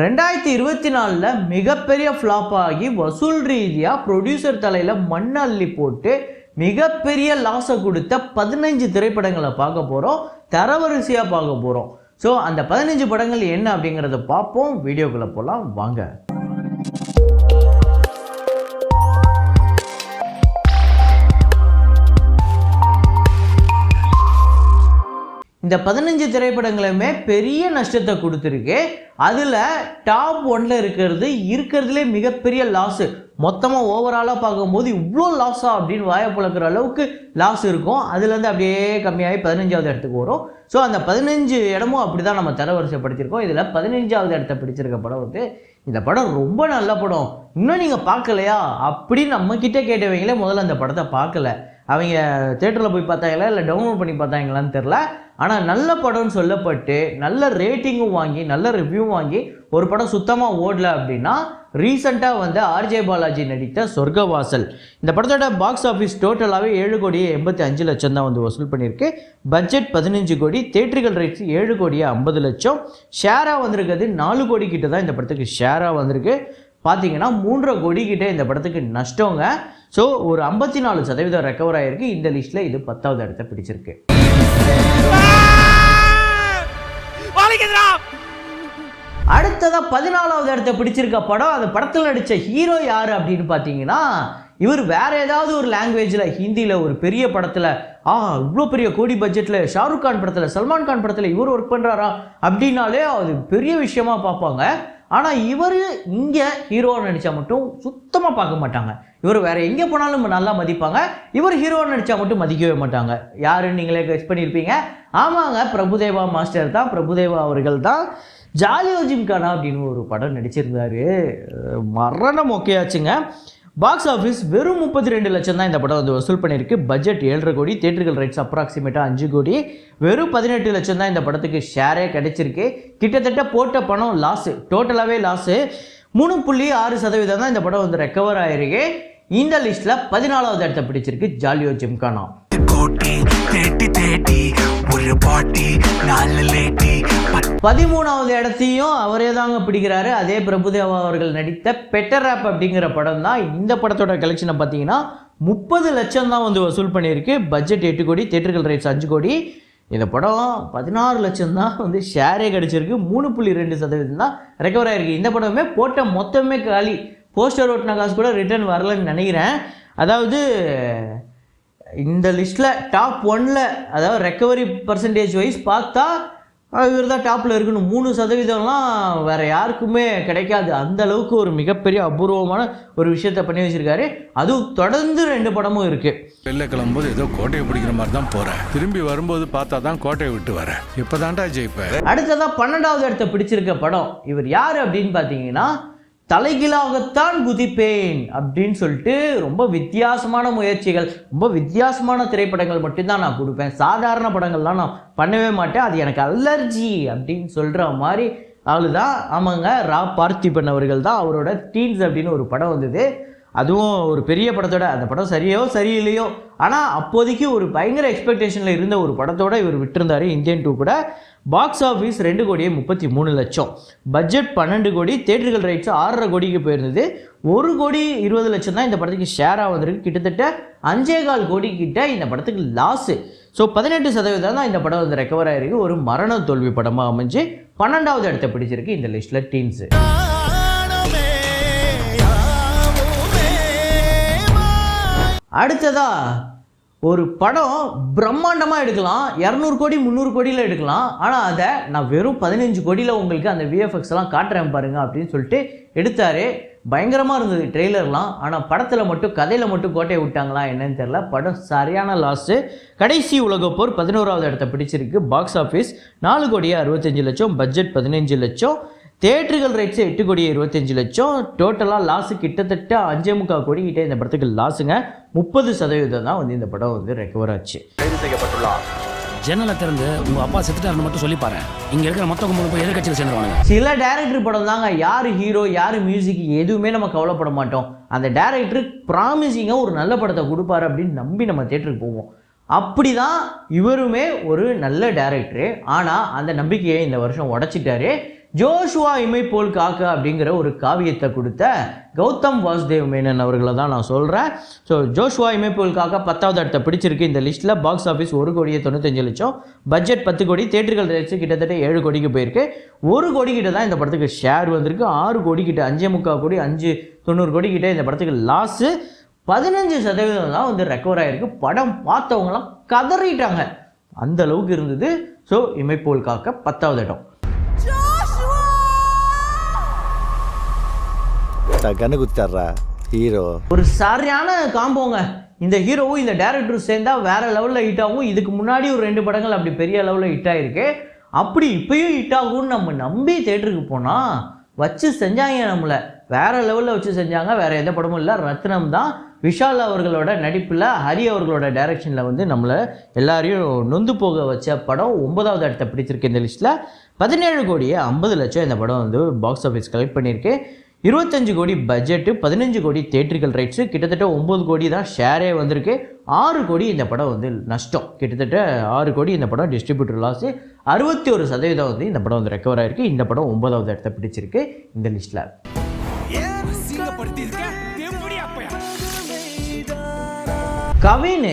2024 மிகப்பெரிய ஃப்ளாப் ஆகி வசூல் ரீதியாக ப்ரொடியூசர் தலையில் மண் அள்ளி போட்டு மிகப்பெரிய லாஸை கொடுத்த 15 திரைப்படங்களை பார்க்க போகிறோம், தரவரிசையாக பார்க்க போகிறோம். ஸோ அந்த 15 படங்கள் என்ன அப்படிங்கிறத பார்ப்போம். வீடியோக்குள்ளே போகலாம் வாங்க. இந்த 15 திரைப்படங்களுமே பெரிய நஷ்டத்தை கொடுத்துருக்கு. அதில் டாப் 1ல் இருக்கிறதுலே மிகப்பெரிய லாஸு. மொத்தமாக ஓவராலாக பார்க்கும்போது இவ்வளோ லாஸா அப்படின்னு வாயப்பழக்கிற அளவுக்கு லாஸ் இருக்கும். அதுலேருந்து அப்படியே கம்மியாகி 15வது இடத்துக்கு வரும். ஸோ அந்த 15 இடமும் அப்படி தான் நம்ம தரவரிசைப்படுத்தியிருக்கோம். இதில் 15வது இடத்த பிடிச்சிருக்க படம் வந்து இந்த படம் ரொம்ப நல்ல படம், இன்னும் நீங்கள் பார்க்கலையா அப்படின்னு நம்மக்கிட்ட கேட்டவங்களே முதல்ல அந்த படத்தை பார்க்கல. அவங்க தேட்டரில் போய் பார்த்தாங்களா இல்லை டவுன்லோட் பண்ணி பார்த்தாங்களான்னு தெரில. ஆனால் நல்ல படம்னு சொல்லப்பட்டு நல்ல ரேட்டிங்கும் வாங்கி நல்ல ரிவ்யூவும் வாங்கி ஒரு படம் சுத்தமாக ஓடல அப்படின்னா ரீசெண்டாக வந்து ஆர்ஜே பாலாஜி நடித்த சொர்க்கவாசல். இந்த படத்தோட பாக்ஸ் ஆஃபீஸ் டோட்டலாகவே 7,85,00,000 தான் வந்து வசூல் பண்ணியிருக்கு. பட்ஜெட் 15 கோடி, தேட்டரிக்கல் ரைட்ஸ் 7,50,00,000. ஷேராக வந்திருக்கிறது 4 கோடி கிட்ட தான் இந்த படத்துக்கு ஷேராக வந்திருக்கு. பார்த்தீங்கன்னா 3.5 கோடி கிட்டே இந்த படத்துக்கு நஷ்டங்க. ஸோ ஒரு 54% ரெக்கவர் ஆகிருக்கு. இந்த லிஸ்ட்டில் இது 10வது இடத்த பிடிச்சிருக்கு. அடுத்ததாக 14வது இடத்த பிடிச்சிருக்க படம். அந்த படத்தில் நடித்த ஹீரோ யார் அப்படின்னு பார்த்தீங்கன்னா, இவர் வேறு ஏதாவது ஒரு லாங்குவேஜில் ஹிந்தியில் ஒரு பெரிய படத்தில் இவ்வளோ பெரிய கோடி பட்ஜெட்டில் ஷாருக் கான் படத்தில் சல்மான் கான் படத்தில் இவர் ஒர்க் பண்ணுறாரா அப்படின்னாலே அது பெரிய விஷயமா பார்ப்பாங்க. ஆனால் இவர் இங்கே ஹீரோவாக நடித்தா மட்டும் சுத்தமாக பார்க்க மாட்டாங்க. இவர் வேறு எங்கே போனாலும் நல்லா மதிப்பாங்க. இவர் ஹீரோவாக நடித்தா மட்டும் மதிக்கவே மாட்டாங்க. யாருன்னு நீங்களே கெஸ் பண்ணியிருப்பீங்க. ஆமாங்க, பிரபுதேவா மாஸ்டர் தான். பிரபுதேவா அவர்கள் தான் ஜாலியோ ஜிம்கானா அப்படின்னு ஒரு படம் நடிச்சிருந்தார். மரணம் மொக்கையாச்சுங்க. பாக்ஸ் ஆஃபீஸ் வெறும் 32 லட்சம் தான் இந்த படம் வந்து வசூல் பண்ணியிருக்கு. பட்ஜெட் 7.5 கோடி, தேட்டரிக்கல் ரைட்ஸ் அப்ராக்சிமேட்டாக 5 கோடி. வெறும் 18 லட்சம் தான் இந்த படத்துக்கு ஷேரே கிடைச்சிருக்கு. கிட்டத்தட்ட போட்ட பணம் லாஸு, டோட்டலாகவே லாஸு. 3.6% தான் இந்த படம் வந்து ரெக்கவர் ஆகிருக்கு. இந்த லிஸ்ட்டில் 14வது இடத்த பிடிச்சிருக்கு ஜாலியோ ஜிம்கானா. 13வது இடத்தையும் அவரே தாங்க பிடிக்கிறாரு. அதே பிரபுதேவா அவர்கள் நடித்த பெட்டர் ஆப் அப்படிங்கிற படம் தான். இந்த படத்தோட கலெக்ஷனை பார்த்தீங்கன்னா 30 லட்சம் தான் வந்து வசூல் பண்ணியிருக்கு. பட்ஜெட் 8 கோடி, தேட்டரிக்கல் ரைட்ஸ் 5 கோடி. இந்த படம் 16 லட்சம் தான் வந்து ஷேரே கிடச்சிருக்கு. 3.2% தான் ரெக்கவர் ஆகிருக்கு. இந்த படமே போட்ட மொத்தமே காலி. போஸ்டர் ஓட்டின காசு கூட ரிட்டர்ன் வரலன்னு நினைக்கிறேன். அதாவது இந்த லிஸ்ட்டில் டாப் 1ல் அதாவது ரெக்கவரி பர்சன்டேஜ் வைஸ் பார்த்தா இவர் தான் டாப்பில் இருக்கணும். 3%லாம் வேறு யாருக்குமே கிடைக்காது. அந்த அளவுக்கு ஒரு மிகப்பெரிய அபூர்வமான ஒரு விஷயத்த பண்ணி வச்சிருக்காரு. அதுவும் தொடர்ந்து 2 படமும் இருக்குது. வெளில கிளம்பும்போது ஏதோ கோட்டையை பிடிக்கிற மாதிரி தான் போகிறேன். திரும்பி வரும்போது பார்த்தா தான் கோட்டையை விட்டு வரேன். இப்போ தான்டா ஜெயிப்பேன். அடுத்ததாக 12வது இடத்த பிடிச்சிருக்க படம். இவர் யார் அப்படின்னு பார்த்தீங்கன்னா, தலைகீழாகத்தான் குதிப்பேன் அப்படின்னு சொல்லிட்டு ரொம்ப வித்தியாசமான முயற்சிகள், ரொம்ப வித்தியாசமான திரைப்படங்கள் மட்டும்தான் நான் கொடுப்பேன், சாதாரண படங்கள்லாம் நான் பண்ணவே மாட்டேன், அது எனக்கு அலர்ஜி அப்படின்னு சொல்கிற மாதிரி ஆளு தான். ஆமாங்க, ரா பார்த்திபன் அவர்கள் தான். அவரோட டீன்ஸ் அப்படின்னு ஒரு படம் வந்தது. அதுவும் ஒரு பெரிய படத்தோட, அந்த படம் சரியோ சரியில்லையோ, ஆனால் அப்போதைக்கு ஒரு பயங்கர எக்ஸ்பெக்டேஷனில் இருந்த ஒரு படத்தோடு இவர் விட்டுருந்தார். இந்தியன் 2 கூட. பாக்ஸ் ஆஃபீஸ் 2,33,00,000, பட்ஜெட் 12 கோடி, தேட்டரிக்கல் ரைட்ஸ் 6.5 கோடிக்கு போயிருந்தது. 1,20,00,000 தான் இந்த படத்துக்கு ஷேராக வந்திருக்கு. கிட்டத்தட்ட 5.25 கோடி கிட்ட இந்த படத்துக்கு லாஸு. ஸோ 18% தான் இந்த படம் வந்து ரெக்கவர் ஆகிருக்கு. ஒரு மரண தோல்வி படமாக அமைஞ்சு 12வது இடத்த பிடிச்சிருக்கு இந்த லிஸ்ட்டில் டீன்ஸு. அடுத்ததா ஒரு படம் பிரம்மாண்டமாக எடுக்கலாம், 200 கோடி 300 கோடியில் எடுக்கலாம். ஆனால் அதை நான் வெறும் 15 கோடியில் உங்களுக்கு அந்த விஎஃப்எக்ஸ்லாம் காட்டுறேன் பாருங்க அப்படின்னு சொல்லிட்டு எடுத்தார். பயங்கரமாக இருந்தது ட்ரெய்லர்லாம். ஆனால் படத்தில் மட்டும் கதையில் மட்டும் கோட்டையை விட்டாங்களா என்னன்னு தெரில. படம் சரியான லாஸு. கடைசி உலகப்போர் 11வது இடத்த பிடிச்சிருக்கு. பாக்ஸ் ஆஃபீஸ் 4,65,00,000, பட்ஜெட் 15 லட்சம், தேட்டரிக்கல் ரைட்ஸ் 8,25,00,000. டோட்டலாக லாஸு கிட்டத்தட்ட 5.25 கோடி கிட்டே இந்த படத்துக்கு லாஸுங்க. 30% தான் வந்து இந்த படம் வந்து ரெக்கவர் ஆச்சு. கைது செய்யப்பட்டுள்ளார். ஜன்னலை திறந்து உங்க அப்பா செத்துட்டாருன்னு மட்டும் சொல்லி பாரு. இங்க இருக்கிற மொத்த கும்பலும் போய் எதிர்கட்சியில் சேர்ந்துருவாங்க. சில டைரக்டர் படம் தாங்க, யார் ஹீரோ யார் மியூசிக் எதுவுமே நம்ம கவலைப்பட மாட்டோம். அந்த டைரக்டர் ப்ராமிசிங்காக ஒரு நல்ல படத்தை கொடுப்பாரு அப்படின்னு நம்பி நம்ம தேட்டருக்கு போவோம். அப்படி தான் இவருமே ஒரு நல்ல டைரக்டரு. ஆனால் அந்த நம்பிக்கையை இந்த வருஷம் உடைச்சிட்டாரு. ஜோஷுவா இமைப்போல் காக்கா அப்படிங்கிற ஒரு காவியத்தை கொடுத்த கௌதம் வாசுதேவ் மேனன் அவர்களை தான் நான் சொல்கிறேன். ஸோ ஜோஷுவா இமைப்போல் காக்கா 10வது இடத்தை பிடிச்சிருக்கு இந்த லிஸ்ட்டில். பாக்ஸ் ஆஃபீஸ் 1,95,00,000, பட்ஜெட் 10 கோடி, தேட்டர்கள் ரேட்ஸ் கிட்டத்தட்ட 7 கோடிக்கு போயிருக்கு. 1 கோடி கிட்ட தான் இந்த படத்துக்கு ஷேர் வந்திருக்கு. 6 கோடி கிட்ட, 5.25 கோடி, 590 கோடி கிட்ட இந்த படத்துக்கு லாஸு. 15% தான் வந்து ரெக்கவர் ஆகிருக்கு. படம் பார்த்தவங்களாம் கதறிட்டாங்க, அந்த அளவுக்கு இருந்தது. ஸோ இமைப்போல் காக்க 10வது இடம். கண்ணு குத்தாடுறா ஹீரோ. ஒரு சரியான காம்போங்க. இந்த ஹீரோவும் இந்த டேரக்டரும் சேர்ந்தா வேற லெவலில் ஹிட் ஆகும். இதுக்கு முன்னாடி ஒரு 2 படங்கள் அப்படி பெரிய லெவலில் ஹிட் ஆகிருக்கு. அப்படி இப்பயும் ஹிட் ஆகும்னு நம்ம நம்பி தேட்டருக்கு போனால் வச்சு செஞ்சாங்க. நம்மளை வேற லெவலில் வச்சு செஞ்சாங்க. வேற எந்த படமும் இல்லை, ரத்னம் தான். விஷால் அவர்களோட நடிப்பில், ஹரி அவர்களோட டைரக்ஷனில் வந்து நம்மளை எல்லாரையும் நொந்து போக வச்ச படம் 9வது இடத்தை பிடிச்சிருக்கு இந்த லிஸ்ட்டில். 17 கோடியே 50 லட்சம் இந்த படம் வந்து பாக்ஸ் ஆஃபீஸ் கலெக்ட் பண்ணியிருக்கு. 25 கோடி பட்ஜெட்டு, 15 கோடி தேட்டரிக்கல் ரைட்ஸு, கிட்டத்தட்ட 9 கோடி தான் ஷேரே வந்திருக்கு. 6 கோடி இந்த படம் வந்து நஷ்டம். கிட்டத்தட்ட 6 கோடி இந்த படம் டிஸ்ட்ரிபியூட்டர் லாஸு. 61% வந்து இந்த படம் வந்து ரெக்கவர் ஆகிருக்கு. இந்த படம் 9வது இடத்தை பிடிச்சிருக்கு இந்த லிஸ்ட்டில். கவின்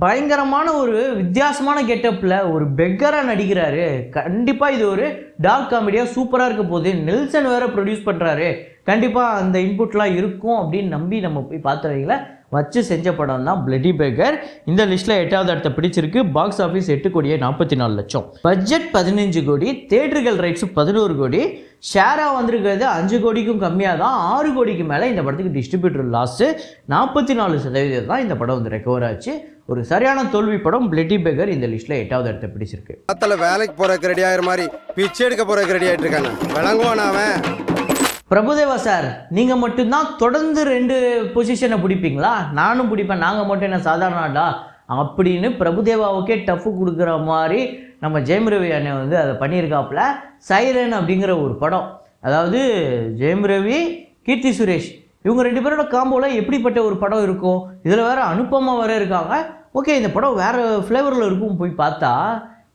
பயங்கரமான ஒரு வித்தியாசமான கெட்டப்பில் ஒரு பெக்கராக நடிக்கிறாரு. கண்டிப்பாக இது ஒரு டார்க் காமெடியாக சூப்பராக இருக்க போகுது. நெல்சன் வேறு ப்ரொடியூஸ் பண்ணுறாரு. கண்டிப்பாக அந்த இன்புட்லாம் இருக்கும் அப்படின்னு நம்பி நம்ம போய் பார்த்துறீங்களா வச்சு செஞ்ச படம் தான் பிளட்டி பெக்கர். இந்த லிஸ்ட்டில் 8வது இடத்தை பிடிச்சிருக்கு. பாக்ஸ் ஆஃபீஸ் 8 கோடியே 44 லட்சம், பட்ஜெட் 15 கோடி, தேட்டர்கள் ரைட்ஸு 11 கோடி, ஷேராக வந்திருக்கிறது 5 கோடிக்கும் கம்மியாக தான். 6 கோடிக்கு மேலே இந்த படத்துக்கு டிஸ்ட்ரிபியூட்டர் லாஸு. 44% தான் இந்த படம் வந்து ரெக்கவர் ஆச்சு. ஒரு சரியான தோல்வி படம் பிளட்டி பெக்கர் இந்த லிஸ்ட்டில் 8வது இடத்தை பிடிச்சிருக்கு. வேலைக்கு போறதுக்கு ரெடி ஆகிற மாதிரி பிச்சை எடுக்க போறதுக்கு ரெடி ஆகிட்டு இருக்காங்க. விளங்குவான் அவன். பிரபுதேவா சார், நீங்கள் மட்டும்தான் தொடர்ந்து 2 பொசிஷனை பிடிப்பீங்களா? நானும் பிடிப்பேன், நாங்கள் மட்டும் என்ன சாதாரணாடா அப்படின்னு பிரபுதேவாவுக்கே டஃப்பு கொடுக்குற மாதிரி நம்ம ஜெயம் ரவி அண்ணன் வந்து அதை பண்ணியிருக்காப்புல. சைரன் அப்படிங்கிற ஒரு படம், அதாவது ஜெயம் ரவி, கீர்த்தி சுரேஷ் இவங்க 2 பேரோட காம்போவில் எப்படிப்பட்ட ஒரு படம் இருக்கும். இதில் வேறு அனுப்பமா வேறு இருக்காங்க. ஓகே, இந்த படம் வேறு ஃப்ளேவரில் இருக்கும். போய் பார்த்தா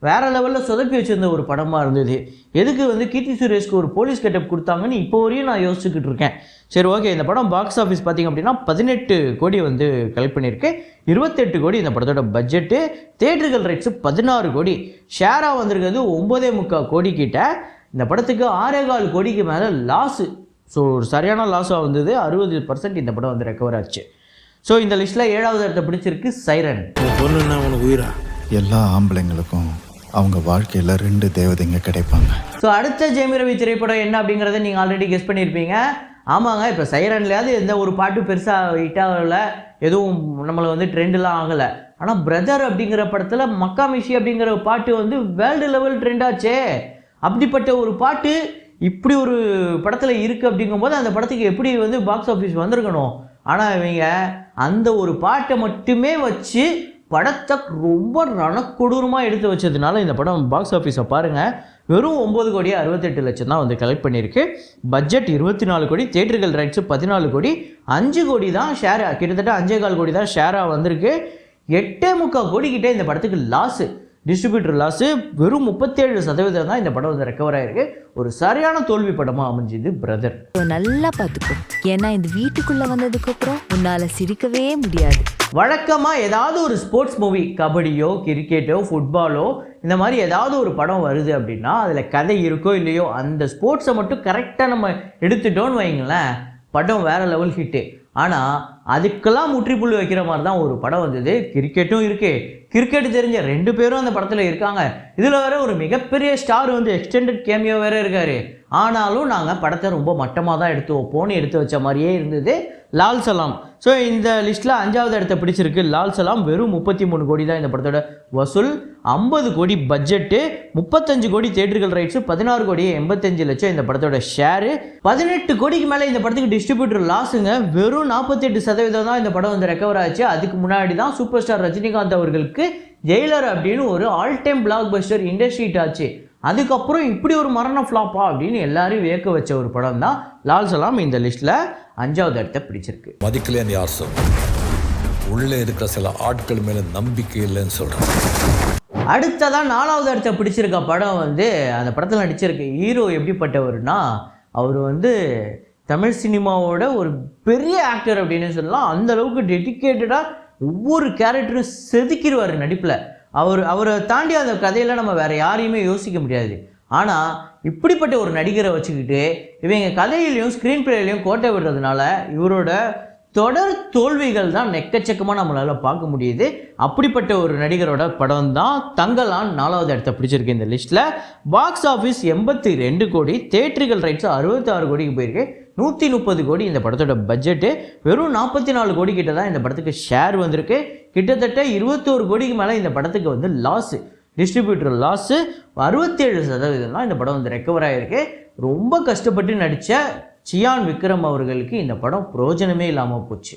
வேறு லெவலில் சொதப்பி வச்சுருந்த ஒரு படமாக இருந்தது. எதுக்கு வந்து கீர்த்தி சுரேஷ்க்கு ஒரு போலீஸ் கெட்டப் கொடுத்தாங்கன்னு இப்போ வரையும் நான் யோசிச்சுக்கிட்டு இருக்கேன். சரி, ஓகே, இந்த படம் பாக்ஸ் ஆஃபீஸ் பார்த்திங்க அப்படின்னா 18 கோடி வந்து கலெக்ட் பண்ணியிருக்கு. 28 கோடி இந்த படத்தோட பட்ஜெட்டு, தேட்டர்கள் ரைட்ஸு 16 கோடி, ஷேராக வந்திருக்கிறது 9.25 கோடி கிட்ட. இந்த படத்துக்கு 6.25 கோடிக்கு மேலே லாஸு. ஸோ ஒரு சரியான லாஸாக வந்தது. 60% இந்த படம் வந்து ரெக்கவர் ஆச்சு. ஸோ இந்த லிஸ்ட்டில் 7வது இடத்தை பிடிச்சிருக்கு சைரன். பொண்ணுன்னா உனக்கு உயிரா? எல்லா ஆம்பளைங்களுக்கும் அவங்க வாழ்க்கையில் 2 தேவதைங்க கிடைப்பாங்க. ஸோ அடுத்த ஜெயம் ரவி திரைப்படம் என்ன அப்படிங்கிறத நீங்கள் ஆல்ரெடி கெஸ் பண்ணியிருப்பீங்க. ஆமாங்க, இப்போ சைரன்லையாவது எந்த ஒரு பாட்டு பெருசாக ஹிட்டாகல, எதுவும் நம்மளை வந்து ட்ரெண்டெலாம் ஆகலை. ஆனால் பிரதர் அப்படிங்கிற படத்தில் மக்காமிஷி அப்படிங்கிற பாட்டு வந்து வேர்ல்டு லெவல் ட்ரெண்டாச்சே. அப்படிப்பட்ட ஒரு பாட்டு இப்படி ஒரு படத்தில் இருக்குது அப்படிங்கும்போது அந்த படத்துக்கு எப்படி வந்து பாக்ஸ் ஆஃபீஸ் வந்திருக்கணும். ஆனால் இவங்க அந்த ஒரு பாட்டை மட்டுமே வச்சு படத்தை ரொம்ப ரணக்கொடூரமாக எடுத்து வச்சதுனால இந்த படம் பாக்ஸ் ஆஃபீஸை பாருங்கள், வெறும் 9 கோடியே 68 லட்சம் தான் வந்து கலெக்ட் பண்ணியிருக்கு. பட்ஜெட் 24 கோடி, தேட்டர்கள் ரைட்ஸு 14 கோடி, 5 கோடி தான் ஷேராக, கிட்டத்தட்ட 5.25 கோடி தான் ஷேராக வந்திருக்கு. 8.25 கோடி கிட்டே இந்த படத்துக்கு லாஸு, டிஸ்ட்ரிபியூட்டர் லாஸு. வெறும் 37% தான் இந்த படம் வந்து ரெக்கவர் ஆகிருக்கு. ஒரு சரியான தோல்வி படமாக அமைஞ்சுது பிரதர். நல்லா பார்த்துக்கோ, ஏன்னா இந்த வீட்டுக்குள்ளே வந்ததுக்கப்புறம் உன்னால் சிரிக்கவே முடியாது. வழக்கமாக ஏதாவது ஒரு ஸ்போர்ட்ஸ் மூவி, கபடியோ கிரிக்கெட்டோ ஃபுட்பாலோ இந்த மாதிரி ஏதாவது ஒரு படம் வருது அப்படின்னா அதில் கதை இருக்கோ இல்லையோ, அந்த ஸ்போர்ட்ஸை மட்டும் கரெக்டாக நம்ம எடுத்துட்டோன்னு வைங்களேன், படம் வேறு லெவல் ஹிட்டு. ஆனால் அதுக்கெல்லாம் முற்றுப்புள்ளி வைக்கிற மாதிரி தான் ஒரு படம் வந்தது. கிரிக்கெட்டும் இருக்குது, கிரிக்கெட் தெரிஞ்ச 2 பேரும் அந்த படத்தில் இருக்காங்க. இதில் வேறு ஒரு மிகப்பெரிய ஸ்டார் வந்து எக்ஸ்டெண்டட் கேமியோ வேறு இருக்கார். ஆனாலும் நாங்கள் படத்தை ரொம்ப மட்டமாக தான் எடுத்து வைப்போன்னு எடுத்து வச்ச மாதிரியே இருந்தது லால் சலாம். ஸோ இந்த லிஸ்ட்டில் 5வது இடத்தை பிடிச்சிருக்கு லால் சலாம். வெறும் 33 கோடி தான் இந்த படத்தோட வசூல். 50 கோடி பட்ஜெட்டு, 35 கோடி தேட்டர்கள் ரைட்ஸு, 16 கோடியே 85 லட்சம் இந்த படத்தோட ஷேரு. 18 கோடிக்கு மேலே இந்த படத்துக்கு டிஸ்ட்ரிபியூட்டர் லாஸுங்க. வெறும் 48% தான் இந்த படம் வந்து ரெக்கவர் ஆச்சு. அதுக்கு முன்னாடி தான் சூப்பர் ஸ்டார் ரஜினிகாந்த் அவர்களுக்கு ஜெயிலர் அப்படின்னு ஒரு all time black Bastar industry hit ஆச்சு. அதுக்கப்புறம் இப்படி ஒரு மரண ஃப்ளாப்பா அப்படின்னு எல்லாரும் வியக்க வச்ச ஒரு படம் தான் லால் சலாம். இந்த லிஸ்ட்டில் 5வது இடத்தை பிடிச்சிருக்கு. மதிக்கலைன்னு யார் சொல்ற? உள்ளே இருக்கிற சில ஆட்கள் மேலே நம்பிக்கை இல்லைன்னு சொல்கிறேன். அடுத்ததான் 4வது இடத்த பிடிச்சிருக்க படம் வந்து அந்த படத்தில் நடிச்சிருக்க ஹீரோ எப்படிப்பட்டவர்னா அவர் வந்து தமிழ் சினிமாவோட ஒரு பெரிய ஆக்டர் அப்படின்னு சொல்லலாம். அந்த அளவுக்கு டெடிக்கேட்டடாக ஒவ்வொரு கேரக்டரும் செதுக்கிடுவார் நடிப்பில். அவரை தாண்டி அந்த கதையில் நம்ம வேறு யாரையுமே யோசிக்க முடியாது. ஆனால் இப்படிப்பட்ட ஒரு நடிகரை வச்சுக்கிட்டு இவங்க கதையிலையும் ஸ்க்ரீன் பிளேலையும் கோட்டை விடுறதுனால இவரோட தொடர் தோல்விகள் தான் எக்கச்சக்கமாக நம்மளால் பார்க்க முடியுது. அப்படிப்பட்ட ஒரு நடிகரோட படம் தான் தங்கலான் 4வது இடத்த பிடிச்சிருக்கு இந்த லிஸ்ட்டில். பாக்ஸ் ஆஃபீஸ் 82 கோடி, தேட்டரிக்கல் ரைட்ஸ் 66 கோடிக்கு போயிருக்கு. 130 கோடி இந்த படத்தோட பட்ஜெட்டு. வெறும் 44 கோடி கிட்ட தான் இந்த படத்துக்கு ஷேர் வந்திருக்கு. கிட்டத்தட்ட 21 கோடிக்கு மேலே இந்த படத்துக்கு வந்து லாஸு, டிஸ்ட்ரிபியூட்டர் லாஸு 67% தான் இந்த படம் வந்து ரெக்கவர் ஆகிருக்கு. ரொம்ப கஷ்டப்பட்டு நடித்த சியான் விக்ரம் அவர்களுக்கு இந்த படம் பிரயோஜனமே இல்லாமல் போச்சு.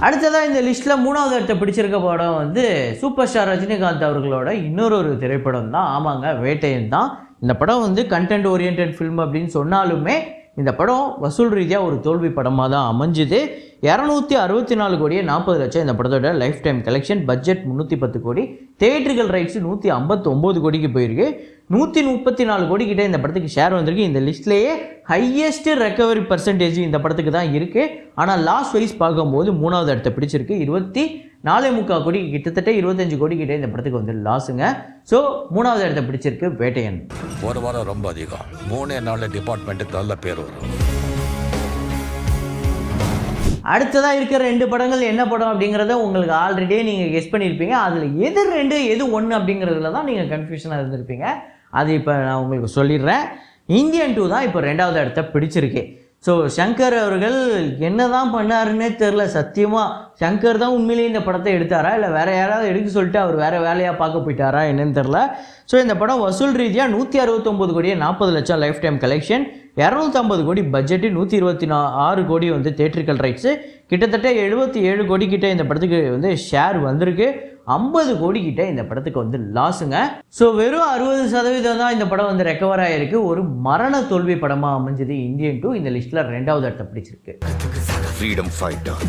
அடுத்ததாக இந்த லிஸ்ட்டில் 3வது இடத்தை பிடிச்சிருக்க படம் வந்து சூப்பர் ஸ்டார் ரஜினிகாந்த் அவர்களோட இன்னொரு திரைப்படம் தான். ஆமாங்க, வேட்டையன் தான். இந்த படம் வந்து கண்டென்ட் ஓரியன்ட் ஃபில்ம் அப்படின்னு சொன்னாலுமே இந்த படம் வசூல் ரீதியாக ஒரு தோல்வி படமாக தான் அமைஞ்சுது. 264 கோடியே 40 லட்சம் இந்த படத்தோட லைஃப் டைம் கலெக்ஷன். பட்ஜெட் 310 கோடி, தேட்டரிக்கல் ரைட்ஸ் 159 கோடிக்கு போயிருக்கு. 134 கோடி கிட்டே இந்த படத்துக்கு ஷேர் வந்திருக்கு. இந்த லிஸ்ட்லேயே ஹையஸ்ட் ரெக்கவரி பர்சன்டேஜ் இந்த படத்துக்கு தான் இருக்குது. ஆனால் லாஸ்ட் வைஸ் பார்க்கும்போது 3வது இடத்தை பிடிச்சிருக்கு. 24.25 கோடி, கிட்டத்தட்ட 25 கோடி கிட்டே இந்த படத்துக்கு வந்து லாஸுங்க. ஸோ 3வது இடத்தை பிடிச்சிருக்கு வேட்டையன். ஒரு வாரம் ரொம்ப அதிகம், 3 நாள் டிபார்ட்மெண்ட்டுக்கு நல்ல பேர் வரும். அடுத்ததாக இருக்கிற 2 படங்கள் என்ன படம் அப்படிங்கிறத உங்களுக்கு ஆல்ரெடியே நீங்கள் கெஸ் பண்ணியிருப்பீங்க. அதில் எது 2 எது 1 அப்படிங்கிறதுல தான் நீங்கள் கன்ஃபியூஷனாக இருந்திருப்பீங்க. அது இப்போ நான் உங்களுக்கு சொல்லிடுறேன். இந்தியன் 2 தான் இப்போ 2வது இடத்த பிடிச்சிருக்கு. ஸோ சங்கர் அவர்கள் என்ன தான் பண்ணாருன்னே தெரில. சத்தியமாக சங்கர் தான் உண்மையிலேயே இந்த படத்தை எடுத்தாரா இல்லை வேறு யாராவது எடுக்க சொல்லிட்டு அவர் வேறு வேலையாக பார்க்க போயிட்டாரா என்னன்னு தெரில. ஸோ இந்த படம் வசூல் ரீதியாக 169 கோடியே 40 லட்சம் லைஃப் டைம் கலெக்ஷன். 250 கோடி பட்ஜெட்டு, 126 கோடி வந்து தேட்டரிக்கல் ரைட்ஸு. கிட்டத்தட்ட 77 கோடி கிட்ட இந்த படத்துக்கு வந்து ஷேர் வந்திருக்கு. 50 கோடி கிட்ட இந்த படத்துக்கு வந்து லாஸுங்க. ஸோ வெறும் 60% தான் இந்த படம் வந்து ரெக்கவர் ஆகிருக்கு. ஒரு மரண தோல்வி படமாக அமைஞ்சது இந்தியன் 2 இந்த லிஸ்ட்டில் 2வது இடத்தை பிடிச்சிருக்கு. Freedom fighter.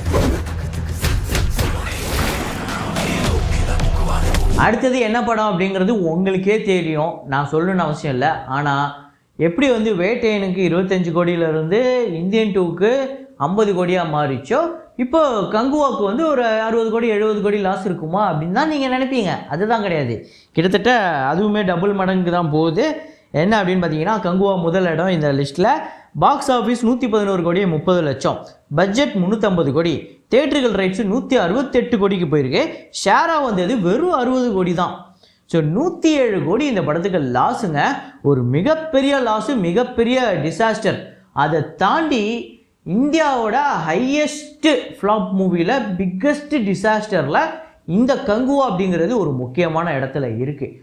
அடுத்தது என்ன படம் அப்படிங்கிறது உங்களுக்கே தெரியும், நான் சொல்லணும்னு அவசியம் இல்லை. ஆனால் எப்படி வந்து வேட்டையனுக்கு 25 கோடியிலேருந்து இந்தியன் 2க்கு 50 கோடியாக மாறிச்சோ, இப்போ கங்குவாவுக்கு வந்து ஒரு 60 கோடி 70 கோடி லாஸ் இருக்குமா அப்படின்னு தான் நீங்கள் நினைப்பீங்க. அதுதான் கிடையாது. கிட்டத்தட்ட அதுவுமே டபுள் மடங்கு தான் போகுது. என்ன அப்படின்னு பார்த்தீங்கன்னா, கங்குவா முதல் இடம் இந்த லிஸ்ட்டில். பாக்ஸ் ஆஃபீஸ் 111 கோடியே 30 லட்சம், பட்ஜெட் 350 கோடி, தேட்டரிக்கல் ரைட்ஸு 168 கோடிக்கு போயிருக்கு. ஷேராக வந்தது வெறும் 60 கோடி தான். ஸோ 107 கோடி இந்த படத்துக்கு லாஸுங்க. ஒரு மிகப்பெரிய லாஸு, மிகப்பெரிய டிசாஸ்டர். அதை தாண்டி இந்தியாவோட ஹையஸ்ட் ஃப்ளாப் மூவியில் பிக்கஸ்ட் டிசாஸ்டரில் இந்த கங்குவா அப்படிங்கிறது ஒரு முக்கியமான இடத்துல இருக்குது.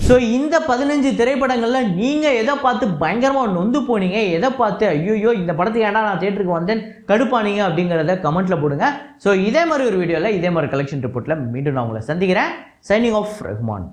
ஸோ இந்த 15 திரைப்படங்களில் நீங்கள் எதை பார்த்து பயங்கரமாக நொந்து போனீங்க, எதை பார்த்து ஐயோ இந்த படத்துக்கு ஏன்னா நான் தேட்டருக்கு வந்தேன் கடுப்பானீங்க அப்படிங்கிறத கமெண்ட்டில் போடுங்க. ஸோ இதே மாதிரி ஒரு வீடியோவில் இதே மாதிரி கலெக்ஷன் ரிப்போர்ட்டில் மீண்டும் நான் உங்களை சந்திக்கிறேன். Signing off Rahman.